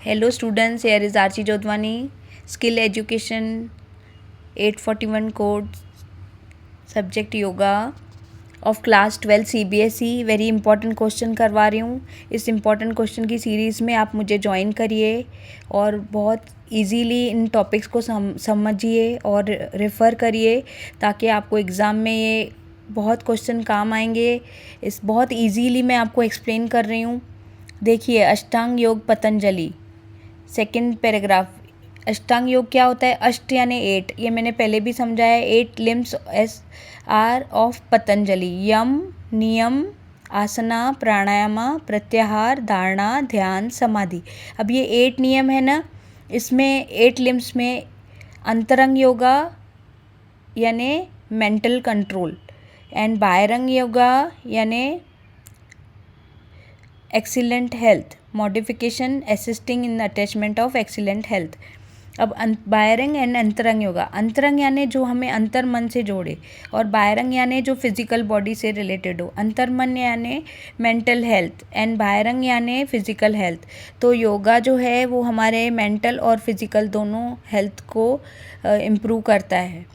Hello students, here is Archie Jodhwani, Skill Education 841 code, subject yoga of class 12 CBSE। Very important question करवा रही हूँ। इस important question की series में आप मुझे ज्वाइन करिए और बहुत इजीली इन टॉपिक्स को समझिए और रेफ़र करिए ताकि आपको एग्ज़ाम में ये बहुत क्वेश्चन काम आएंगे। इस बहुत इजीली मैं आपको एक्सप्लेन कर रही हूँ। देखिए, अष्टांग योग पतंजलि, सेकंड पैराग्राफ। अष्टांग योग क्या होता है? अष्ट यानी 8, ये मैंने पहले भी समझाया है। 8 लिम्स आर ऑफ पतंजलि: यम, नियम, आसना, प्राणायामा, प्रत्याहार, धारणा, ध्यान, समाधि। अब ये 8 नियम है ना, इसमें 8 लिम्स में अंतरंग योगा यानी मेंटल कंट्रोल एंड बाह्यरंग योगा यानी excellent health, modification assisting in attachment of excellent health. अब बाह्यरंग एंड अंतरंग योगा। अंतरंग यानी जो हमें अंतर मन से जोड़े और बाह्यरंग यानी जो फिजिकल बॉडी से रिलेटेड हो। अंतर मन यानी मेंटल हेल्थ एंड बाह्यरंग यानी फिजिकल हेल्थ। तो योगा जो है वो हमारे मेंटल और फिजिकल दोनों हेल्थ को इम्प्रूव करता है।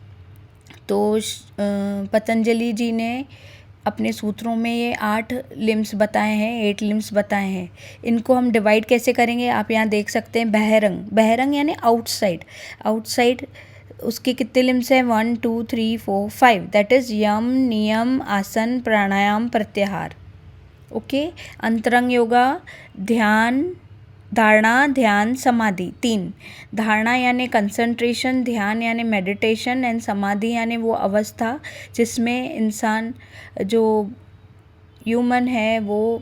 तो पतंजलि जी ने अपने सूत्रों में ये 8 लिम्स बताए हैं, 8 लिम्स बताए हैं। इनको हम डिवाइड कैसे करेंगे आप यहाँ देख सकते हैं। बहरंग, बहरंग यानी आउटसाइड। आउटसाइड उसके कितने लिम्स हैं? 1 2 3 4 5। दैट इज़ यम, नियम, आसन, प्राणायाम, प्रत्याहार। ओके। अंतरंग योगा, ध्यान, धारणा, ध्यान, समाधि, 3। धारणा यानी कंसंट्रेशन, ध्यान यानी मेडिटेशन एंड समाधि यानी वो अवस्था जिसमें इंसान जो ह्यूमन है वो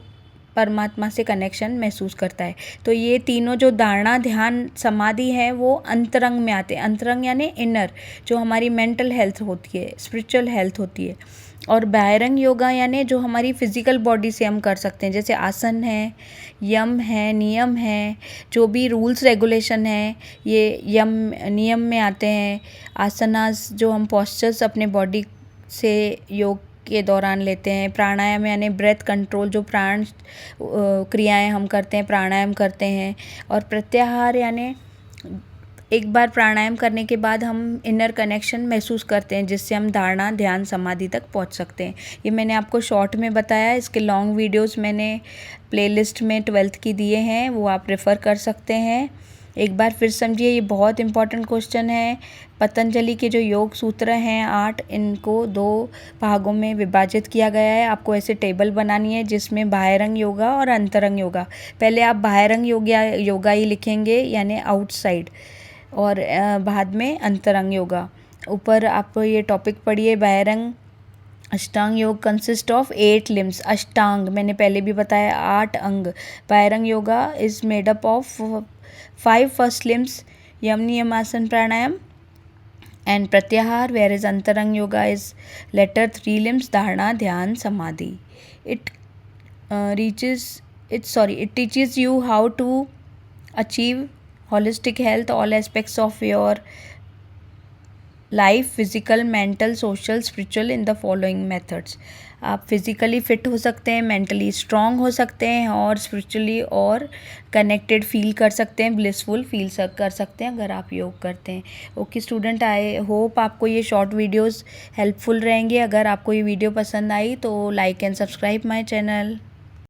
परमात्मा से कनेक्शन महसूस करता है। तो ये तीनों जो धारणा, ध्यान, समाधि है वो अंतरंग में आते हैं। अंतरंग यानी इनर, जो हमारी मेंटल हेल्थ होती है, स्पिरिचुअल हेल्थ होती है। और बाह्यरंग योगा यानी जो हमारी फिजिकल बॉडी से हम कर सकते हैं, जैसे आसन है, यम है, नियम है, जो भी रूल्स रेगुलेशन है ये यम नियम में आते हैं। आसनास जो हम पोस्चर्स अपने बॉडी से योग के दौरान लेते हैं। प्राणायाम यानी ब्रेथ कंट्रोल, जो प्राण क्रियाएं हम करते हैं, प्राणायाम करते हैं। और प्रत्याहार यानी एक बार प्राणायाम करने के बाद हम इनर कनेक्शन महसूस करते हैं जिससे हम धारणा, ध्यान, समाधि तक पहुंच सकते हैं। ये मैंने आपको शॉर्ट में बताया। इसके लॉन्ग वीडियोस मैंने प्लेलिस्ट में 12th की दिए हैं, वो आप रेफ़र कर सकते हैं। एक बार फिर समझिए, ये बहुत इंपॉर्टेंट क्वेश्चन है। पतंजलि के जो योग सूत्र हैं 8, इनको 2 भागों में विभाजित किया गया है। आपको ऐसे टेबल बनानी है जिसमें बाह्यरंग योगा और अंतरंग योगा। पहले आप बाह्यरंग योगा ही लिखेंगे यानी आउटसाइड, और बाद में अंतरंग योगा। ऊपर आप ये टॉपिक पढ़िए, बाह्यरंग। अष्टांग योग कंसिस्ट ऑफ 8 लिम्स। अष्टांग मैंने पहले भी बताया, 8 अंग। Bahiranga yoga is made up of 5 first limbs: yama, niyama, asana, pranayama and pratyahara. Where is antaranga yoga is latter 3 limbs: dharana, dhyana, samadhi. It teaches you how to achieve holistic health, all aspects of your life, physical, mental, social, spiritual, in the following methods. आप physically fit हो सकते हैं, mentally strong हो सकते हैं और spiritually और connected feel कर सकते हैं, ब्लिसफुल फील कर सकते हैं अगर आप योग करते हैं। ओके स्टूडेंट, आई होप आपको ये शॉर्ट वीडियोस हेल्पफुल रहेंगे। अगर आपको ये वीडियो पसंद आई तो like and subscribe my channel.